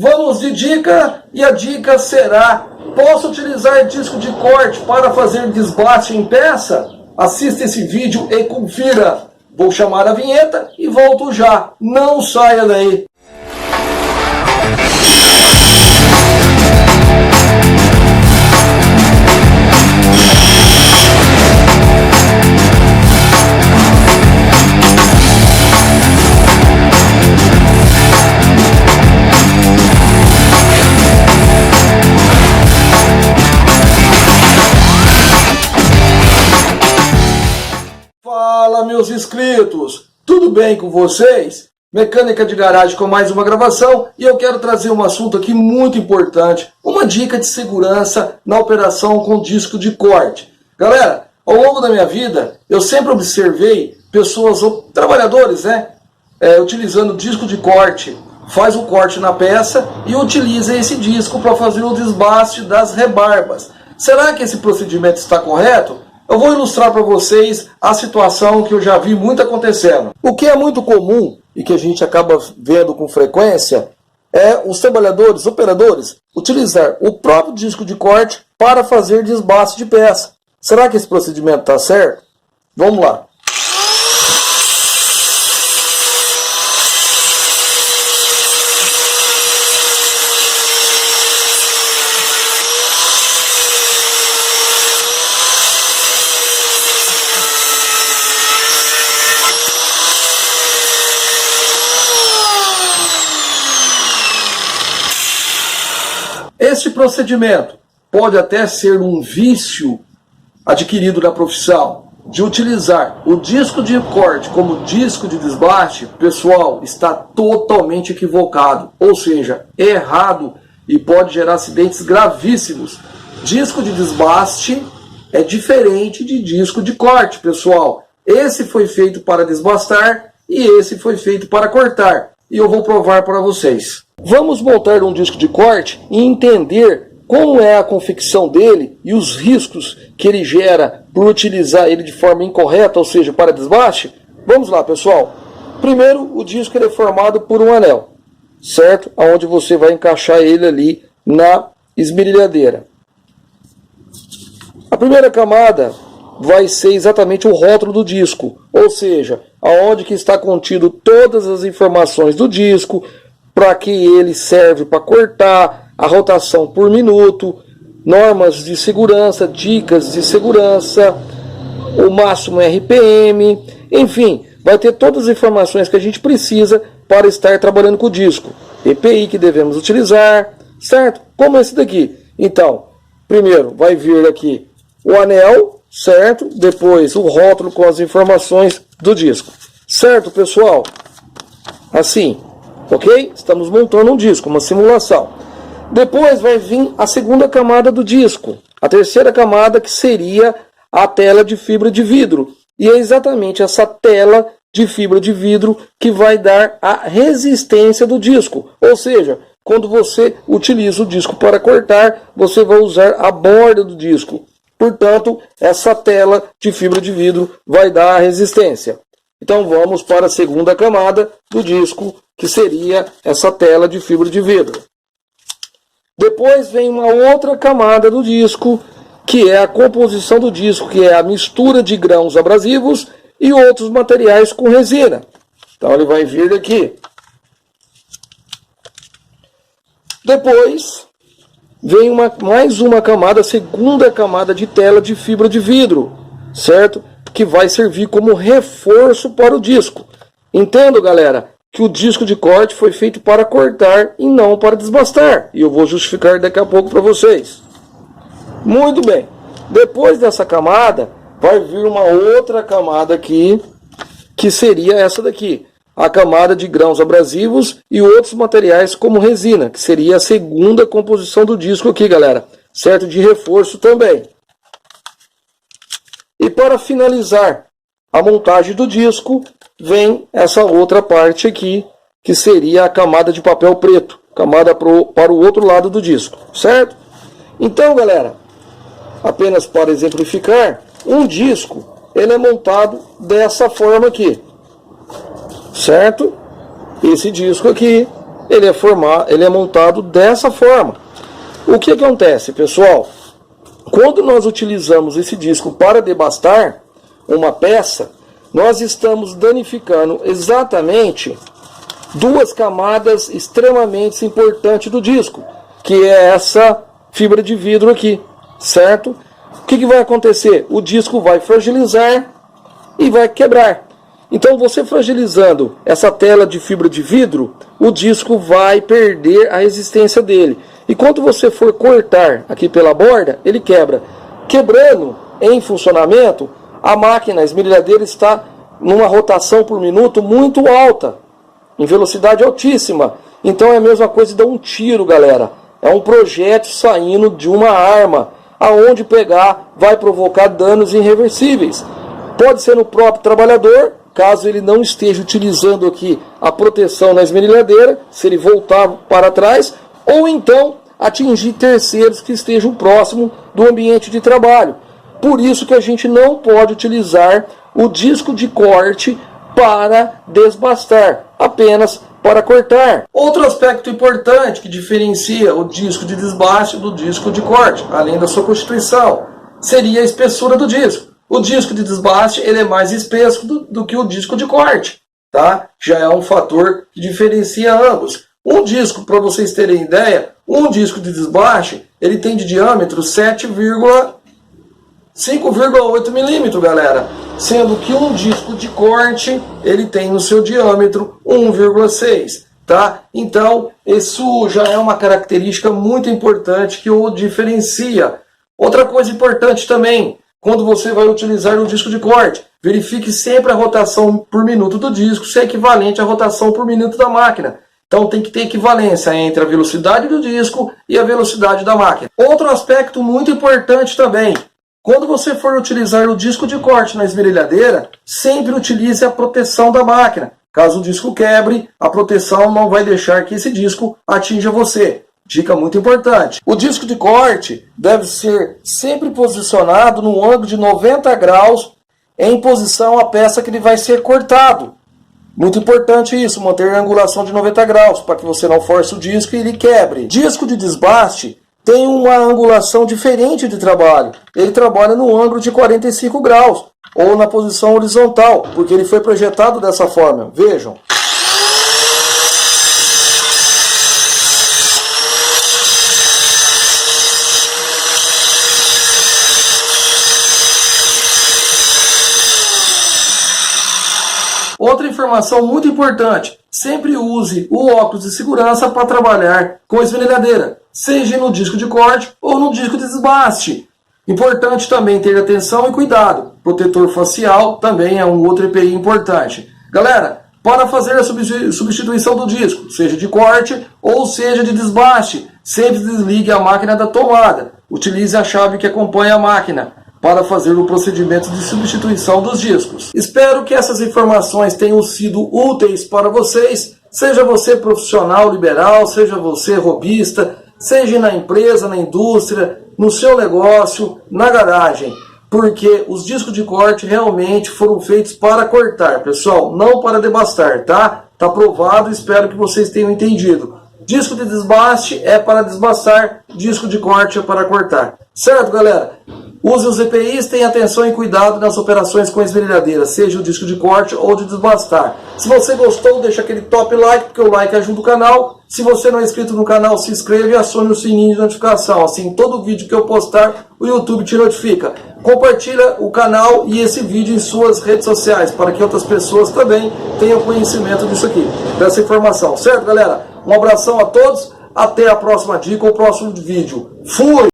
Vamos de dica, e a dica será: posso utilizar disco de corte para fazer desbaste em peça? Assista esse vídeo e confira. Vou chamar a vinheta e volto já. Não saia daí. Fala, meus inscritos! Tudo bem com vocês? Mecânica de Garagem com mais uma gravação, e eu quero trazer um assunto aqui muito importante, uma dica de segurança na operação com disco de corte. Galera, ao longo da minha vida, eu sempre observei pessoas, trabalhadores, utilizando disco de corte. Faz o corte na peça e utiliza esse disco para fazer o desbaste das rebarbas. Será que esse procedimento está correto? Eu vou ilustrar para vocês a situação que eu já vi muito acontecendo. O que é muito comum e que a gente acaba vendo com frequência é os trabalhadores, operadores, utilizar o próprio disco de corte para fazer desbaste de peça. Será que esse procedimento está certo? Vamos lá. Este procedimento pode até ser um vício adquirido na profissão. De utilizar o disco de corte como disco de desbaste, pessoal, está totalmente equivocado, ou seja, errado, e pode gerar acidentes gravíssimos. Disco de desbaste é diferente de disco de corte, pessoal. Esse foi feito para desbastar e esse foi feito para cortar, e eu vou provar para vocês. Vamos montar um disco de corte e entender como é a confecção dele e os riscos que ele gera por utilizar ele de forma incorreta, ou seja, para desbaste. Vamos lá, pessoal. Primeiro, o disco ele é formado por um anel, certo? Onde você vai encaixar ele ali na esmerilhadeira. A primeira camada vai ser exatamente o rótulo do disco, ou seja, aonde que está contido todas as informações do disco, para que ele serve para cortar, a rotação por minuto, normas de segurança, dicas de segurança, o máximo RPM, enfim, vai ter todas as informações que a gente precisa para estar trabalhando com o disco. EPI que devemos utilizar, certo? Como esse daqui. Então, primeiro vai vir aqui o anel, certo? Depois o rótulo com as informações do disco. Certo, pessoal? Assim. Ok? Estamos montando um disco, uma simulação. Depois vai vir a segunda camada do disco. A terceira camada, que seria a tela de fibra de vidro. E é exatamente essa tela de fibra de vidro que vai dar a resistência do disco. Ou seja, quando você utiliza o disco para cortar, você vai usar a borda do disco. Portanto, essa tela de fibra de vidro vai dar a resistência. Então vamos para a segunda camada do disco, que seria essa tela de fibra de vidro. Depois vem uma outra camada do disco, que é a composição do disco, que é a mistura de grãos abrasivos e outros materiais com resina. Então ele vai vir daqui. Depois vem mais uma camada, a segunda camada de tela de fibra de vidro, certo? Que vai servir como reforço para o disco. Entendo, galera, que o disco de corte foi feito para cortar e não para desbastar. E eu vou justificar daqui a pouco para vocês. Muito bem. Depois dessa camada, vai vir uma outra camada aqui, que seria essa daqui. A camada de grãos abrasivos e outros materiais como resina, que seria a segunda composição do disco aqui, galera. Certo? De reforço também. E para finalizar a montagem do disco, vem essa outra parte aqui, que seria a camada de papel preto, camada para o outro lado do disco, certo? Então, galera, apenas para exemplificar, um disco ele é montado dessa forma aqui, certo? Esse disco aqui ele é montado dessa forma. O que acontece, pessoal? Quando nós utilizamos esse disco para debastar uma peça, nós estamos danificando exatamente duas camadas extremamente importantes do disco, que é essa fibra de vidro aqui, certo? O que vai acontecer? O disco vai fragilizar e vai quebrar. Então, você fragilizando essa tela de fibra de vidro, o disco vai perder a resistência dele. E quando você for cortar aqui pela borda, ele quebra. Quebrando em funcionamento, a máquina, a esmerilhadeira, está numa rotação por minuto muito alta, em velocidade altíssima. Então é a mesma coisa de dar um tiro, galera. É um projétil saindo de uma arma, aonde pegar vai provocar danos irreversíveis. Pode ser no próprio trabalhador, caso ele não esteja utilizando aqui a proteção na esmerilhadeira, se ele voltar para trás, ou então atingir terceiros que estejam próximo do ambiente de trabalho. Por isso que a gente não pode utilizar o disco de corte para desbastar, apenas para cortar. Outro aspecto importante que diferencia o disco de desbaste do disco de corte, além da sua constituição, seria a espessura do disco. O disco de desbaste ele é mais espesso do que o disco de corte, tá? Já é um fator que diferencia ambos. Um disco, para vocês terem ideia, um disco de desbaste, ele tem de diâmetro 5,8 milímetros, galera. Sendo que um disco de corte, ele tem no seu diâmetro 1,6, tá? Então, isso já é uma característica muito importante que o diferencia. Outra coisa importante também, quando você vai utilizar o disco de corte, verifique sempre a rotação por minuto do disco ser equivalente à rotação por minuto da máquina. Então tem que ter equivalência entre a velocidade do disco e a velocidade da máquina. Outro aspecto muito importante também, quando você for utilizar o disco de corte na esmerilhadeira, sempre utilize a proteção da máquina. Caso o disco quebre, a proteção não vai deixar que esse disco atinja você. Dica muito importante. O disco de corte deve ser sempre posicionado no ângulo de 90 graus em posição à peça que ele vai ser cortado. Muito importante isso, manter a angulação de 90 graus, para que você não force o disco e ele quebre. Disco de desbaste tem uma angulação diferente de trabalho. Ele trabalha no ângulo de 45 graus, ou na posição horizontal, porque ele foi projetado dessa forma. Vejam. Outra informação muito importante, sempre use o óculos de segurança para trabalhar com a esmerilhadeira, seja no disco de corte ou no disco de desbaste. Importante também ter atenção e cuidado, protetor facial também é um outro EPI importante. Galera, para fazer a substituição do disco, seja de corte ou seja de desbaste, sempre desligue a máquina da tomada, utilize a chave que acompanha a máquina para fazer o procedimento de substituição dos discos. Espero que essas informações tenham sido úteis para vocês, seja você profissional liberal, seja você robista, seja na empresa, na indústria, no seu negócio, na garagem, porque os discos de corte realmente foram feitos para cortar, pessoal, não para debastar, tá? Tá provado, espero que vocês tenham entendido. Disco de desbaste é para desbastar, disco de corte é para cortar. Certo, galera? Use os EPIs, tenha atenção e cuidado nas operações com a esmerilhadeira, seja o disco de corte ou de desbastar. Se você gostou, deixa aquele top like, porque o like ajuda o canal. Se você não é inscrito no canal, se inscreva e acione o sininho de notificação. Assim, todo vídeo que eu postar, o YouTube te notifica. Compartilha o canal e esse vídeo em suas redes sociais, para que outras pessoas também tenham conhecimento disso aqui, dessa informação. Certo, galera? Um abração a todos, até a próxima dica ou próximo vídeo. Fui!